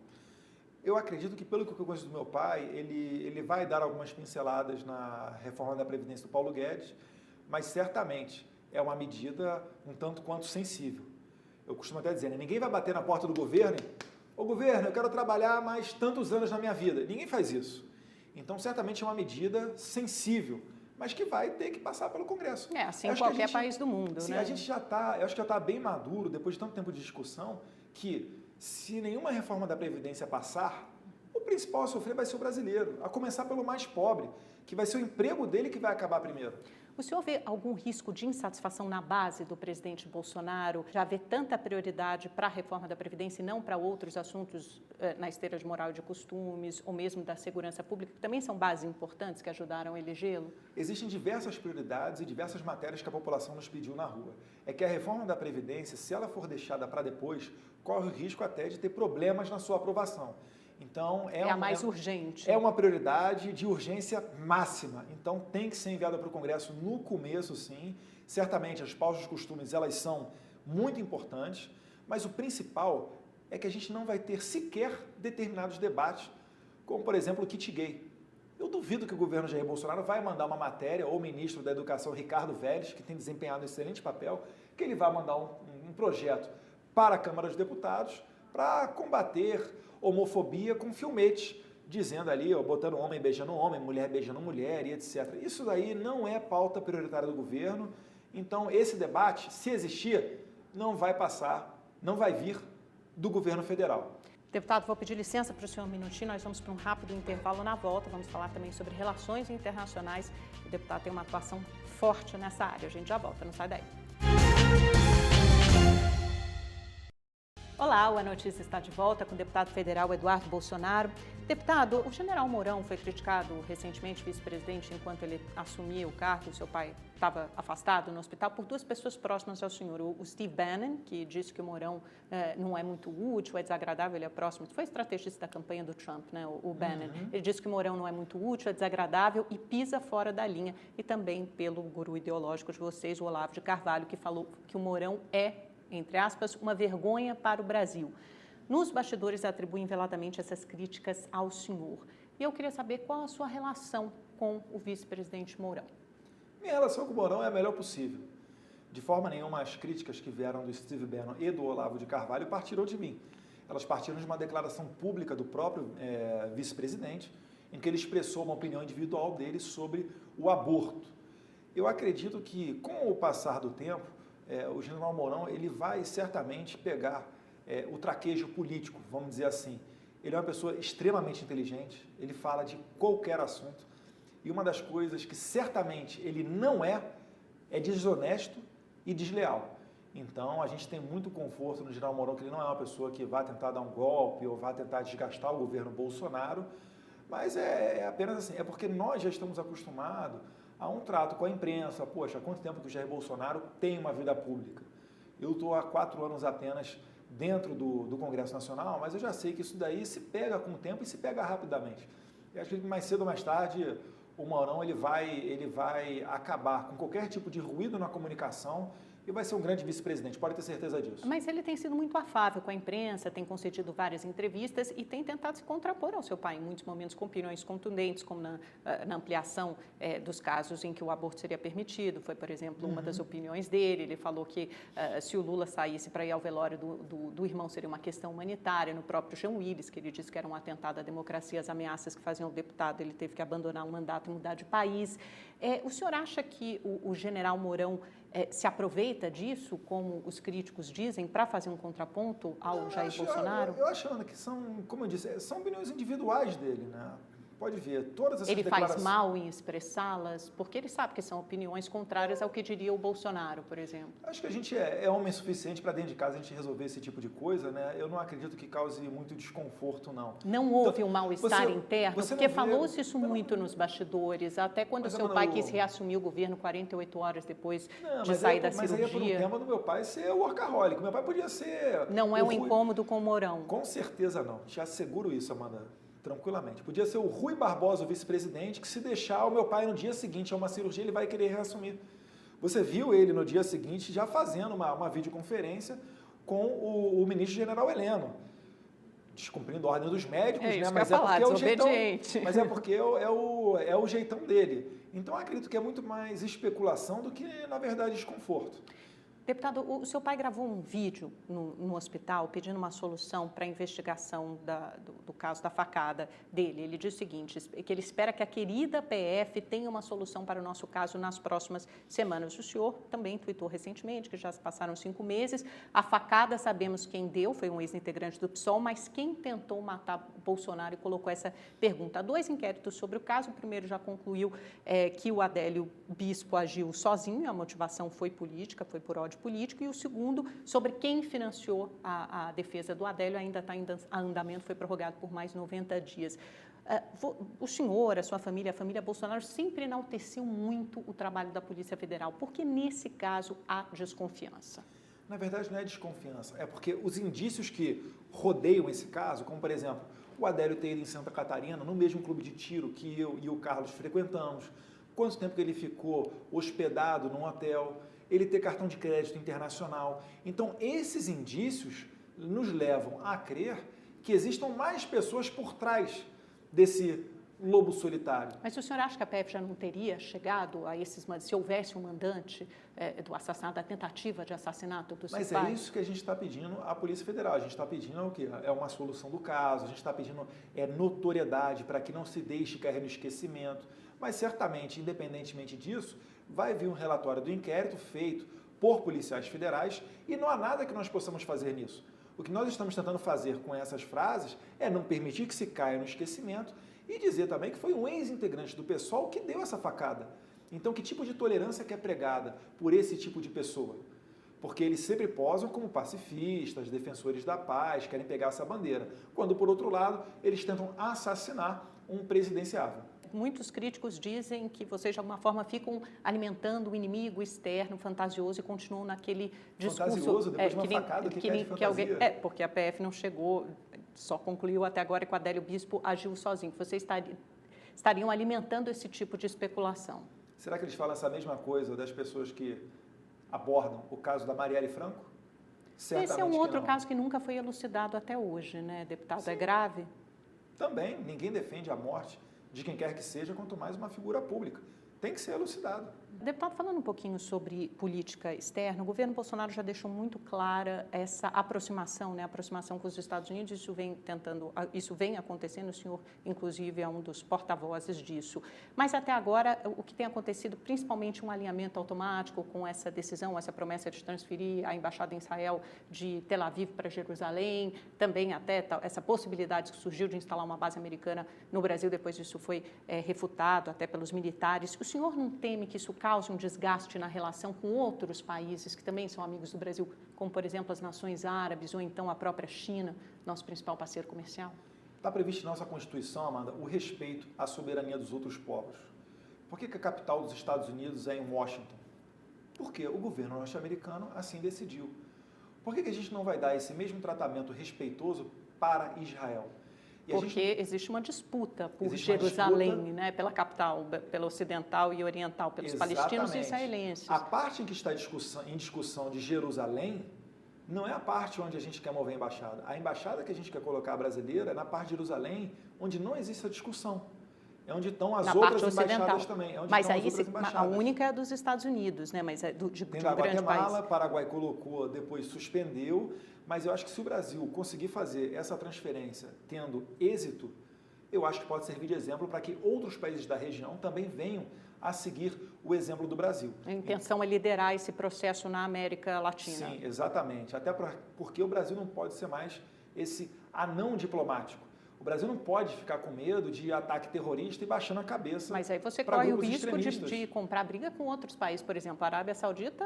Eu acredito que, pelo que eu conheço do meu pai, ele vai dar algumas pinceladas na reforma da Previdência do Paulo Guedes, mas certamente é uma medida um tanto quanto sensível. Eu costumo até dizer, né? Ninguém vai bater na porta do governo e, ô governo, eu quero trabalhar mais tantos anos na minha vida. Ninguém faz isso. Então, certamente é uma medida sensível, mas que vai ter que passar pelo Congresso. Assim em qualquer país do mundo, sim, né? A gente eu acho que já está bem maduro, depois de tanto tempo de discussão, que se nenhuma reforma da Previdência passar, o principal a sofrer vai ser o brasileiro, a começar pelo mais pobre, que vai ser o emprego dele que vai acabar primeiro. O senhor vê algum risco de insatisfação na base do presidente Bolsonaro? Já vê tanta prioridade para a reforma da Previdência e não para outros assuntos na esteira de moral e de costumes, ou mesmo da segurança pública, que também são bases importantes que ajudaram a elegê-lo? Existem diversas prioridades e diversas matérias que a população nos pediu na rua. É que a reforma da Previdência, se ela for deixada para depois, corre o risco até de ter problemas na sua aprovação. Então, a mais urgente. É uma prioridade de urgência máxima. Então, tem que ser enviada para o Congresso no começo, sim. Certamente, as pausas de costumes, elas são muito importantes, mas o principal é que a gente não vai ter sequer determinados debates, como, por exemplo, o kit gay. Eu duvido que o governo Jair Bolsonaro vai mandar uma matéria, ou o ministro da Educação, Ricardo Vélez, que tem desempenhado um excelente papel, que ele vai mandar um projeto para a Câmara dos Deputados para combater homofobia com filmetes, dizendo ali, botando homem beijando homem, mulher beijando mulher e etc. Isso daí não é pauta prioritária do governo, então esse debate, se existir, não vai passar, não vai vir do governo federal. Deputado, vou pedir licença para o senhor um minutinho, nós vamos para um rápido intervalo. Na volta, vamos falar também sobre relações internacionais. O deputado tem uma atuação forte nessa área, a gente já volta, não sai daí. Olá, o Notícia está de volta com o deputado federal Eduardo Bolsonaro. Deputado, o general Mourão foi criticado recentemente, vice-presidente, enquanto ele assumia o cargo, o seu pai estava afastado no hospital, por duas pessoas próximas ao senhor. O Steve Bannon, que disse que o Mourão não é muito útil, é desagradável, ele é próximo, foi estrategista da campanha do Trump, né, o Bannon. Ele disse que o Mourão não é muito útil, é desagradável e pisa fora da linha. E também pelo guru ideológico de vocês, o Olavo de Carvalho, que falou que o Mourão é, entre aspas, uma vergonha para o Brasil. Nos bastidores atribuem veladamente essas críticas ao senhor. E eu queria saber qual a sua relação com o vice-presidente Mourão. Minha relação com o Mourão é a melhor possível. De forma nenhuma, as críticas que vieram do Steve Bannon e do Olavo de Carvalho partiram de mim. Elas partiram de uma declaração pública do próprio vice-presidente, em que ele expressou uma opinião individual dele sobre o aborto. Eu acredito que, com o passar do tempo, o general Mourão ele vai certamente pegar o traquejo político, vamos dizer assim. Ele é uma pessoa extremamente inteligente, ele fala de qualquer assunto. E uma das coisas que certamente ele não é desonesto e desleal. Então, a gente tem muito conforto no general Mourão, que ele não é uma pessoa que vai tentar dar um golpe ou vai tentar desgastar o governo Bolsonaro, mas é apenas assim, é porque nós já estamos acostumados a um trato com a imprensa. Poxa, há quanto tempo que o Jair Bolsonaro tem uma vida pública? Eu estou há 4 anos apenas dentro do Congresso Nacional, mas eu já sei que isso daí se pega com o tempo e se pega rapidamente. Eu acho que mais cedo ou mais tarde o Mourão ele vai acabar com qualquer tipo de ruído na comunicação e vai ser um grande vice-presidente, pode ter certeza disso. Mas ele tem sido muito afável com a imprensa, tem concedido várias entrevistas e tem tentado se contrapor ao seu pai em muitos momentos com opiniões contundentes, como na ampliação dos casos em que o aborto seria permitido. Foi, por exemplo, uma das opiniões dele. Ele falou que se o Lula saísse para ir ao velório do irmão seria uma questão humanitária. No próprio Jean Willis, que ele disse que era um atentado à democracia, as ameaças que faziam o deputado, ele teve que abandonar o mandato e mudar de país. O senhor acha que o general Mourão se aproveita disso, como os críticos dizem, para fazer um contraponto ao Jair Bolsonaro? Eu acho, Ana, que são, como eu disse, são opiniões individuais dele, né? Pode ver, todas essas Ele declarações... faz mal em expressá-las, porque ele sabe que são opiniões contrárias ao que diria o Bolsonaro, por exemplo. Acho que a gente é homem suficiente para dentro de casa a gente resolver esse tipo de coisa, né? Eu não acredito que cause muito desconforto, não. Não houve um mal-estar interno? Porque falou-se isso não, muito nos bastidores, até quando o seu pai quis reassumir o governo 48 horas depois de sair da cirurgia. Mas aí é por um tema do meu pai ser workaholic. Meu pai podia ser... Não é um incômodo com o Mourão. Com certeza não. Te asseguro isso, Amanda. Tranquilamente. Podia ser o Rui Barbosa, o vice-presidente, que se deixar o meu pai no dia seguinte a uma cirurgia, ele vai querer reassumir. Você viu ele no dia seguinte já fazendo uma videoconferência com o ministro general Heleno, descumprindo a ordem dos médicos, né? Mas é porque é o jeitão dele. Então, acredito que é muito mais especulação do que, na verdade, desconforto. Deputado, o seu pai gravou um vídeo no hospital pedindo uma solução para a investigação do caso da facada dele. Ele diz o seguinte, que ele espera que a querida PF tenha uma solução para o nosso caso nas próximas semanas. O senhor também tweetou recentemente que já se passaram 5 meses. A facada, sabemos quem deu, foi um ex-integrante do PSOL, mas quem tentou matar Bolsonaro e colocou essa pergunta. 2 inquéritos sobre o caso. O primeiro já concluiu que o Adélio Bispo agiu sozinho, a motivação foi política, foi por ódio político, e o segundo sobre quem financiou a defesa do Adélio ainda está em andamento, foi prorrogado por mais 90 dias. O senhor, a sua família, a família Bolsonaro sempre enalteceu muito o trabalho da Polícia Federal. Por que nesse caso há desconfiança? Na verdade não é desconfiança, é porque os indícios que rodeiam esse caso, como por exemplo, o Adélio ter ido em Santa Catarina, no mesmo clube de tiro que eu e o Carlos frequentamos, quanto tempo que ele ficou hospedado num hotel, ele ter cartão de crédito internacional. Então, esses indícios nos levam a crer que existam mais pessoas por trás desse lobo solitário. Mas o senhor acha que a PF já não teria chegado a esses... Se houvesse um mandante do assassinato, da tentativa de assassinato do seu pai? Mas é isso que a gente está pedindo à Polícia Federal. A gente está pedindo o quê? É uma solução do caso, a gente está pedindo notoriedade para que não se deixe cair no esquecimento. Mas certamente, independentemente disso, vai vir um relatório do inquérito feito por policiais federais e não há nada que nós possamos fazer nisso. O que nós estamos tentando fazer com essas frases é não permitir que se caia no esquecimento e dizer também que foi um ex-integrante do PSOL que deu essa facada. Então, que tipo de tolerância que é pregada por esse tipo de pessoa? Porque eles sempre posam como pacifistas, defensores da paz, querem pegar essa bandeira, quando, por outro lado, eles tentam assassinar um presidenciável. Muitos críticos dizem que vocês, de alguma forma, ficam alimentando o inimigo externo, fantasioso, e continuam naquele discurso... Fantasioso? Depois de uma facada, o que é de fantasia? Porque a PF não chegou, só concluiu até agora que o Adélio Bispo agiu sozinho. Vocês estariam alimentando esse tipo de especulação. Será que eles falam essa mesma coisa das pessoas que abordam o caso da Marielle Franco? Certamente esse é um outro caso que nunca foi elucidado até hoje, né, deputado? Sim. É grave? Também, ninguém defende a morte de quem quer que seja, quanto mais uma figura pública. Tem que ser elucidado. Deputado, falando um pouquinho sobre política externa, o governo Bolsonaro já deixou muito clara essa aproximação, né, aproximação com os Estados Unidos, isso vem acontecendo, o senhor, inclusive, é um dos porta-vozes disso. Mas, até agora, o que tem acontecido, principalmente um alinhamento automático com essa decisão, essa promessa de transferir a Embaixada em Israel de Tel Aviv para Jerusalém, também até essa possibilidade que surgiu de instalar uma base americana no Brasil, depois disso foi refutado até pelos militares. O senhor não teme que isso cause um desgaste na relação com outros países que também são amigos do Brasil, como, por exemplo, as nações árabes ou então a própria China, nosso principal parceiro comercial? Está previsto em nossa Constituição, Amanda, o respeito à soberania dos outros povos. Por que a capital dos Estados Unidos é em Washington? Porque o governo norte-americano assim decidiu. Por que a gente não vai dar esse mesmo tratamento respeitoso para Israel? Porque existe uma disputa por Jerusalém, né, pela capital, pela ocidental e oriental, pelos palestinos e israelenses. A parte em que está em discussão de Jerusalém não é a parte onde a gente quer mover a embaixada. A embaixada que a gente quer colocar brasileira é na parte de Jerusalém, onde não existe a discussão. É onde estão as outras embaixadas também. Mas aí a única é a dos Estados Unidos, né? Mas é de um grande país. Guatemala, Paraguai colocou, depois suspendeu. Mas eu acho que se o Brasil conseguir fazer essa transferência tendo êxito, eu acho que pode servir de exemplo para que outros países da região também venham a seguir o exemplo do Brasil. A intenção é liderar esse processo na América Latina. Sim, exatamente. Até porque o Brasil não pode ser mais esse anão diplomático. O Brasil não pode ficar com medo de ataque terrorista e baixando a cabeça. Mas aí você corre o risco de comprar briga com outros países. Por exemplo, a Arábia Saudita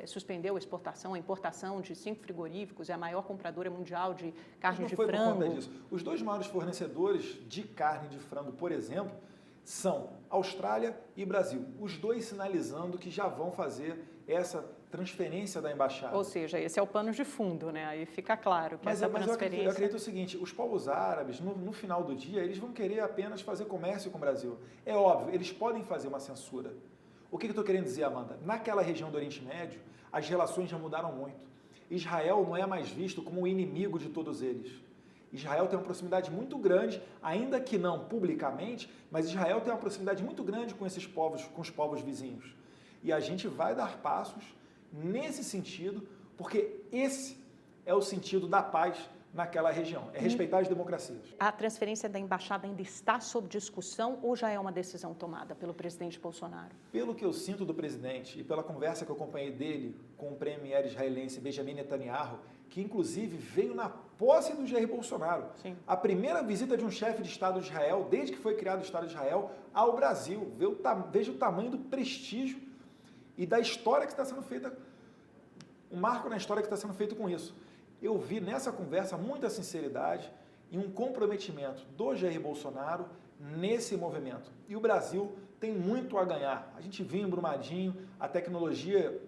suspendeu a importação de 5 frigoríficos, é a maior compradora mundial de carne de frango. Por conta disso. Os 2 maiores fornecedores de carne de frango, por exemplo, são Austrália e Brasil. Os 2 sinalizando que já vão fazer essa transferência da embaixada. Ou seja, esse é o pano de fundo, né? Aí fica claro que essa transferência... Eu acredito o seguinte, os povos árabes, no final do dia, eles vão querer apenas fazer comércio com o Brasil. É óbvio, eles podem fazer uma censura. O que eu estou querendo dizer, Amanda? Naquela região do Oriente Médio, as relações já mudaram muito. Israel não é mais visto como o inimigo de todos eles. Israel tem uma proximidade muito grande, ainda que não publicamente, mas Israel tem uma proximidade muito grande com esses povos, com os povos vizinhos. E a gente vai dar passos nesse sentido, porque esse é o sentido da paz naquela região, é respeitar as democracias. A transferência da embaixada ainda está sob discussão ou já é uma decisão tomada pelo presidente Bolsonaro? Pelo que eu sinto do presidente e pela conversa que eu acompanhei dele com o premier israelense Benjamin Netanyahu, que inclusive veio na posse do Jair Bolsonaro. Sim. A primeira visita de um chefe de Estado de Israel, desde que foi criado o Estado de Israel, ao Brasil. Veja o tamanho do prestígio e da história que está sendo feita, um marco na história que está sendo feito com isso. Eu vi nessa conversa muita sinceridade e um comprometimento do Jair Bolsonaro nesse movimento. E o Brasil tem muito a ganhar. A gente viu em Brumadinho a tecnologia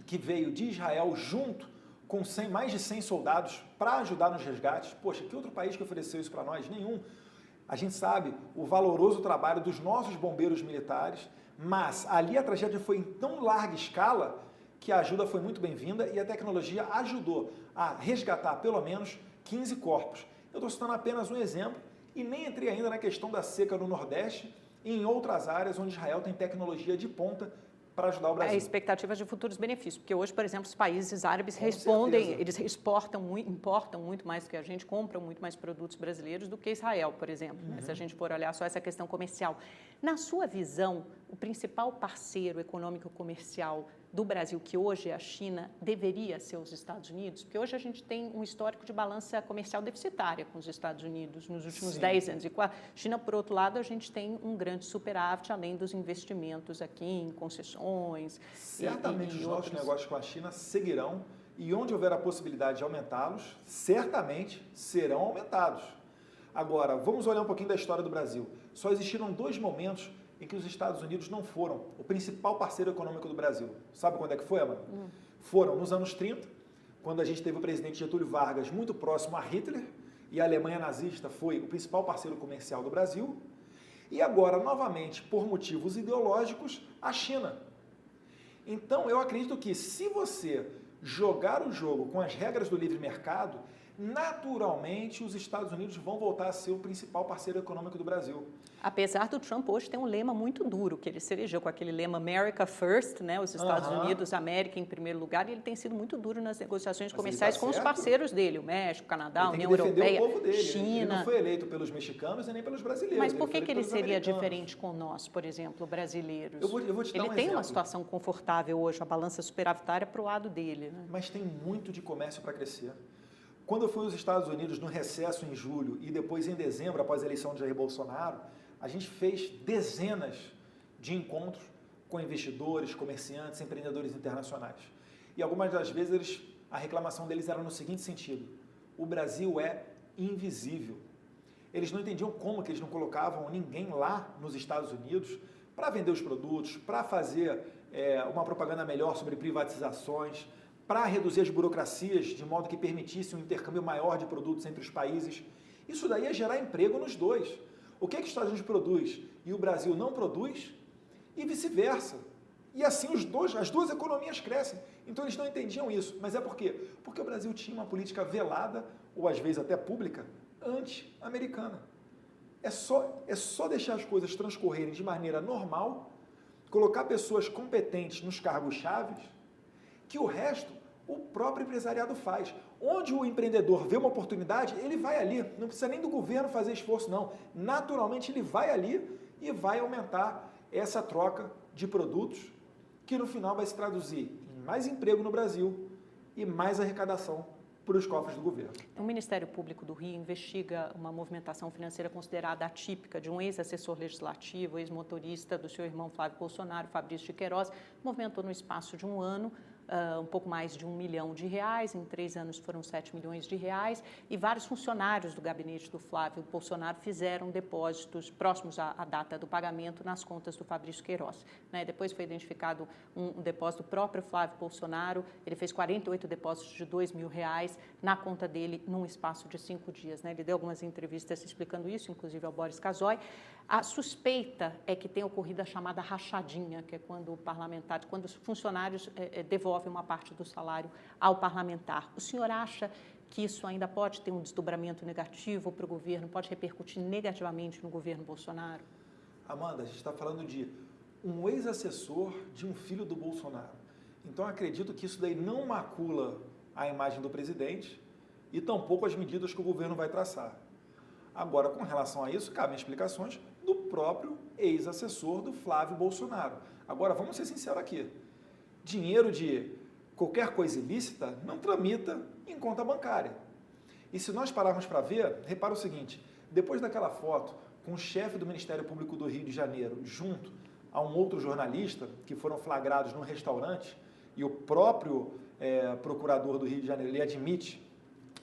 que veio de Israel junto com mais de 100 soldados para ajudar nos resgates. Poxa, que outro país que ofereceu isso para nós? Nenhum. A gente sabe o valoroso trabalho dos nossos bombeiros militares, mas ali a tragédia foi em tão larga escala que a ajuda foi muito bem-vinda e a tecnologia ajudou a resgatar pelo menos 15 corpos. Eu estou citando apenas um exemplo e nem entrei ainda na questão da seca no Nordeste e em outras áreas onde Israel tem tecnologia de ponta para ajudar o Brasil. Expectativas de futuros benefícios, porque hoje, por exemplo, os países árabes respondem, eles importam muito mais do que a gente, compram muito mais produtos brasileiros do que Israel, por exemplo, né? Se a gente for olhar só essa questão comercial. Na sua visão, o principal parceiro econômico comercial do Brasil, que hoje é a China, deveria ser os Estados Unidos? Porque hoje a gente tem um histórico de balança comercial deficitária com os Estados Unidos nos últimos 10 anos. E com a China, por outro lado, a gente tem um grande superávit, além dos investimentos aqui em concessões. Certamente os nossos negócios com a China seguirão e onde houver a possibilidade de aumentá-los, certamente serão aumentados. Agora, vamos olhar um pouquinho da história do Brasil. Só existiram 2 momentos em que os Estados Unidos não foram o principal parceiro econômico do Brasil. Sabe quando é que foi, Amanda? Foram nos anos 30, quando a gente teve o presidente Getúlio Vargas muito próximo a Hitler, e a Alemanha nazista foi o principal parceiro comercial do Brasil, e agora, novamente, por motivos ideológicos, a China. Então, eu acredito que se você jogar o jogo com as regras do livre mercado, naturalmente os Estados Unidos vão voltar a ser o principal parceiro econômico do Brasil. Apesar do Trump hoje ter um lema muito duro, que ele se elegeu com aquele lema America First, né? Os Estados Unidos, América em primeiro lugar, e ele tem sido muito duro nas negociações comerciais com os parceiros dele, o México, o Canadá, a União Europeia, o povo dele. China. Ele não foi eleito pelos mexicanos e nem pelos brasileiros. Mas por que ele seria diferente com nós, por exemplo, brasileiros? Eu vou te dar um exemplo. Ele tem uma situação confortável hoje, a balança superavitária para o lado dele, né? Mas tem muito de comércio para crescer. Quando eu fui aos Estados Unidos no recesso em julho e depois em dezembro, após a eleição de Jair Bolsonaro, a gente fez dezenas de encontros com investidores, comerciantes, empreendedores internacionais. E algumas das vezes a reclamação deles era no seguinte sentido: o Brasil é invisível. Eles não entendiam como que eles não colocavam ninguém lá nos Estados Unidos para vender os produtos, para fazer uma propaganda melhor sobre privatizações, para reduzir as burocracias de modo que permitisse um intercâmbio maior de produtos entre os países. Isso daí ia gerar emprego nos dois. O que os Estados Unidos produz e o Brasil não produz? E vice-versa. E assim as duas economias crescem. Então eles não entendiam isso. Mas é por quê? Porque o Brasil tinha uma política velada, ou às vezes até pública, anti-americana. É só deixar as coisas transcorrerem de maneira normal, colocar pessoas competentes nos cargos chaves, que o resto o próprio empresariado faz. Onde o empreendedor vê uma oportunidade, ele vai ali. Não precisa nem do governo fazer esforço, não. Naturalmente, ele vai ali e vai aumentar essa troca de produtos, que no final vai se traduzir em mais emprego no Brasil e mais arrecadação para os cofres do governo. O Ministério Público do Rio investiga uma movimentação financeira considerada atípica de um ex-assessor legislativo, ex-motorista do seu irmão Flávio Bolsonaro, Fabrício de Queiroz, movimentou no espaço de um ano um pouco mais de R$1 milhão, em 3 anos foram R$7 milhões, e vários funcionários do gabinete do Flávio Bolsonaro fizeram depósitos próximos à data do pagamento nas contas do Fabrício Queiroz. Né? Depois foi identificado um depósito do próprio Flávio Bolsonaro, ele fez 48 depósitos de R$2 mil na conta dele num espaço de 5 dias. Né? Ele deu algumas entrevistas explicando isso, inclusive ao Boris Casoy. A suspeita é que tenha ocorrido a chamada rachadinha, que é quando os funcionários devolvem uma parte do salário ao parlamentar. O senhor acha que isso ainda pode ter um desdobramento negativo para o governo, pode repercutir negativamente no governo Bolsonaro? Amanda, a gente está falando de um ex-assessor de um filho do Bolsonaro. Então, acredito que isso daí não macula a imagem do presidente e tampouco as medidas que o governo vai traçar. Agora, com relação a isso, cabem explicações do próprio ex-assessor do Flávio Bolsonaro. Agora, vamos ser sinceros aqui. Dinheiro de qualquer coisa ilícita não tramita em conta bancária. E se nós pararmos para ver, repara o seguinte, depois daquela foto com o chefe do Ministério Público do Rio de Janeiro, junto a um outro jornalista, que foram flagrados num restaurante, e o próprio procurador do Rio de Janeiro, ele admite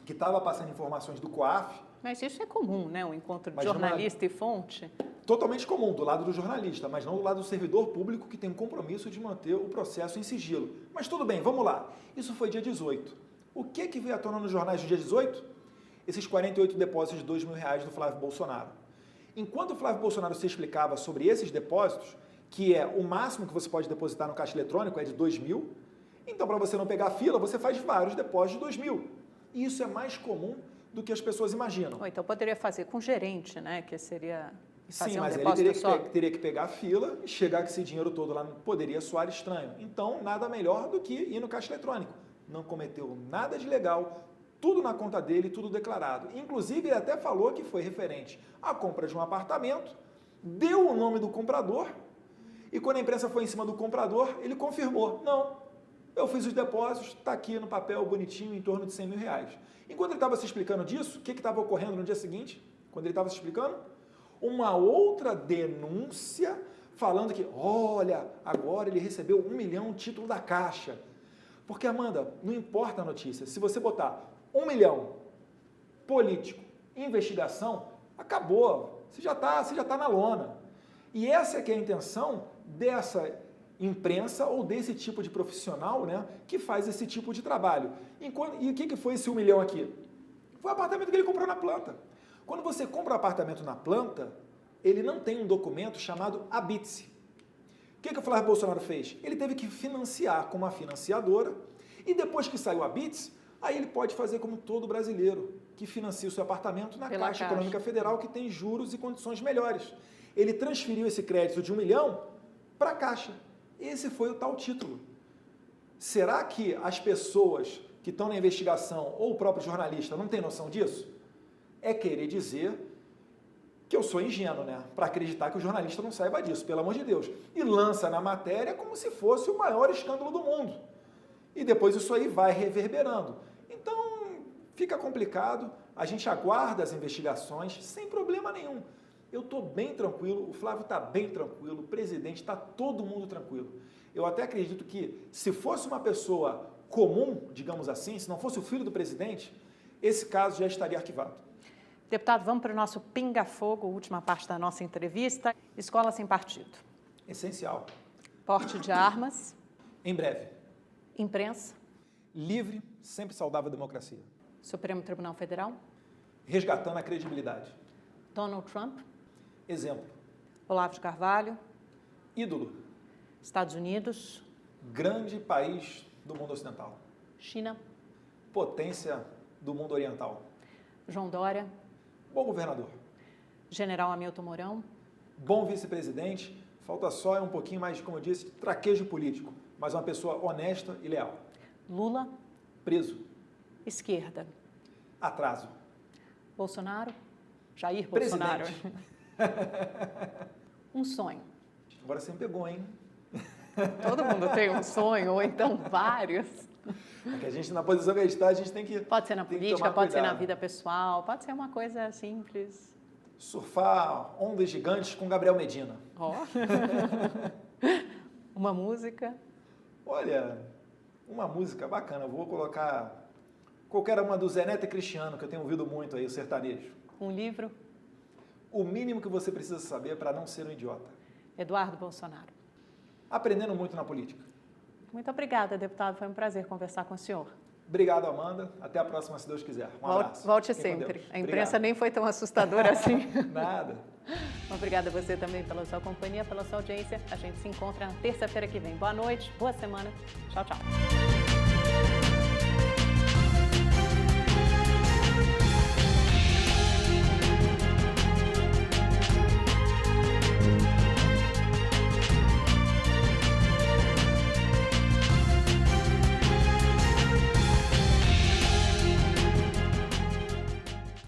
que estava passando informações do COAF. Mas isso é comum, né? O encontro de jornalista e fonte. Totalmente comum, do lado do jornalista, mas não do lado do servidor público que tem um compromisso de manter o processo em sigilo. Mas tudo bem, vamos lá. Isso foi dia 18. O que veio à tona nos jornais do dia 18? Esses 48 depósitos de R$2 mil do Flávio Bolsonaro. Enquanto o Flávio Bolsonaro se explicava sobre esses depósitos, que é o máximo que você pode depositar no caixa eletrônico é de R$2 mil, então para você não pegar a fila, você faz vários depósitos de R$2 mil. E isso é mais comum do que as pessoas imaginam. Ou então poderia fazer com o gerente, né? Que seria fazer Sim, mas ele teria que pegar a fila e chegar com esse dinheiro todo lá, poderia soar estranho. Então, nada melhor do que ir no caixa eletrônico. Não cometeu nada de ilegal, tudo na conta dele, tudo declarado. Inclusive, ele até falou que foi referente à compra de um apartamento, deu o nome do comprador, e quando a imprensa foi em cima do comprador, ele confirmou, não, eu fiz os depósitos, está aqui no papel bonitinho, em torno de R$100 mil. Enquanto ele estava se explicando disso, o que estava ocorrendo no dia seguinte, quando ele estava se explicando? Uma outra denúncia falando que, olha, agora ele recebeu R$1 milhão título da Caixa. Porque, Amanda, não importa a notícia, se você botar R$1 milhão, político, investigação, acabou, você já tá na lona. E essa é que é a intenção dessa imprensa ou desse tipo de profissional, né, que faz esse tipo de trabalho. E o que foi esse R$1 milhão aqui? Foi o apartamento que ele comprou na planta. Quando você compra um apartamento na planta, ele não tem um documento chamado habite-se. O que o Flávio Bolsonaro fez? Ele teve que financiar com uma financiadora e depois que saiu o habite-se, aí ele pode fazer como todo brasileiro, que financia o seu apartamento na Caixa Econômica Federal, que tem juros e condições melhores. Ele transferiu esse crédito de R$1 milhão para a Caixa. Esse foi o tal título. Será que as pessoas que estão na investigação ou o próprio jornalista não tem noção disso? É querer dizer que eu sou ingênuo, né? Para acreditar que o jornalista não saiba disso, pelo amor de Deus. E lança na matéria como se fosse o maior escândalo do mundo. E depois isso aí vai reverberando. Então, fica complicado, a gente aguarda as investigações sem problema nenhum. Eu estou bem tranquilo, o Flávio está bem tranquilo, o presidente está todo mundo tranquilo. Eu até acredito que se fosse uma pessoa comum, digamos assim, se não fosse o filho do presidente, esse caso já estaria arquivado. Deputado, vamos para o nosso pinga-fogo, última parte da nossa entrevista. Escola sem partido. Essencial. Porte de armas. Em breve. Imprensa. Livre, sempre saudável a democracia. Supremo Tribunal Federal. Resgatando a credibilidade. Donald Trump. Exemplo. Olavo de Carvalho. Ídolo. Estados Unidos. Grande país do mundo ocidental. China. Potência do mundo oriental. João Dória. Bom governador. General Hamilton Mourão. Bom vice-presidente. Falta só um pouquinho mais, como eu disse, traquejo político, mas uma pessoa honesta e leal. Lula. Preso. Esquerda. Atraso. Bolsonaro? Jair Bolsonaro. Presidente. Um sonho. Agora você me pegou, hein? Todo mundo tem um sonho, ou então vários. Porque a gente, na posição que a gente está, a gente tem que. Pode ser na tem que política, tomar pode ser na cuidado. vida pessoal, pode ser uma coisa simples. Surfar ondas gigantes com Gabriel Medina. Ó. Uma música. Olha, uma música bacana. Eu vou colocar qualquer uma do Zé Neto e Cristiano, que eu tenho ouvido muito aí, o sertanejo. Um livro. O mínimo que você precisa saber para não ser um idiota. Eduardo Bolsonaro. Aprendendo muito na política. Muito obrigada, deputado. Foi um prazer conversar com o senhor. Obrigado, Amanda. Até a próxima, se Deus quiser. Um abraço. Volte Fiquem com sempre. Deus. A imprensa Obrigado. nem foi tão assustadora assim. Nada. Obrigada a você também pela sua companhia, pela sua audiência. A gente se encontra na terça-feira que vem. Boa noite, boa semana. Tchau, tchau.